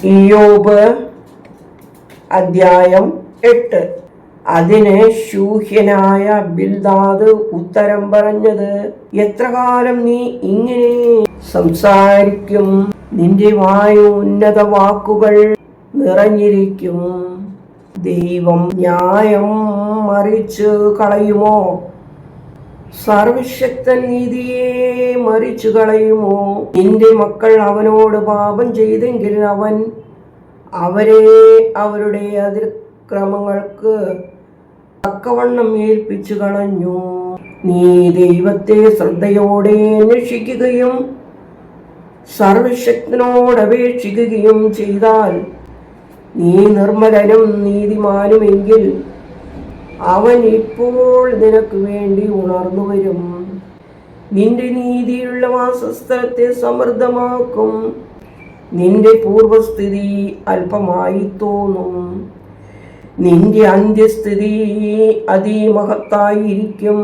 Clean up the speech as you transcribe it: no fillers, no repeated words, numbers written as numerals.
ഇയ്യോബ് അധ്യായം 8. അതിന് ശൂഹ്യനായ ബിൽദാദ് ഉത്തരം പറഞ്ഞത്, എത്ര കാലം നീ ഇങ്ങനെ സംസാരിക്കും? നിന്റെ വായു ഉന്നത വാക്കുകൾ നിറഞ്ഞിരിക്കും. ദൈവം ന്യായം മറിച്ചു കളയുമോ? സർവശക്തൻ നീതിയെ മറിച്ചു കളയുമോ? നിന്റെ മക്കൾ അവനോട് പാപം ചെയ്തെങ്കിൽ അവൻ അവരെ അവരുടെ അതിക്രമങ്ങൾക്ക് തക്കവണ്ണം ഏൽപ്പിച്ചു കളഞ്ഞു. നീ ദൈവത്തെ ശ്രദ്ധയോടെ അന്വേഷിക്കുകയും സർവശക്തനോട് അപേക്ഷിക്കുകയും ചെയ്താൽ നീ നിർമ്മലനും നീതിമാനുമെങ്കിൽ അവൻ ഇപ്പോൾ നിനക്ക് വേണ്ടി ഉണർന്നു വരും. നിന്റെ നീതിയുള്ള വാസസ്ഥലത്തെ സമൃദ്ധമാക്കും. നിന്റെ പൂർവസ്ഥിതി അല്പമായി തോന്നും. നിന്റെ അന്ത്യസ്ഥിതി അതിമഹത്തായിരിക്കും.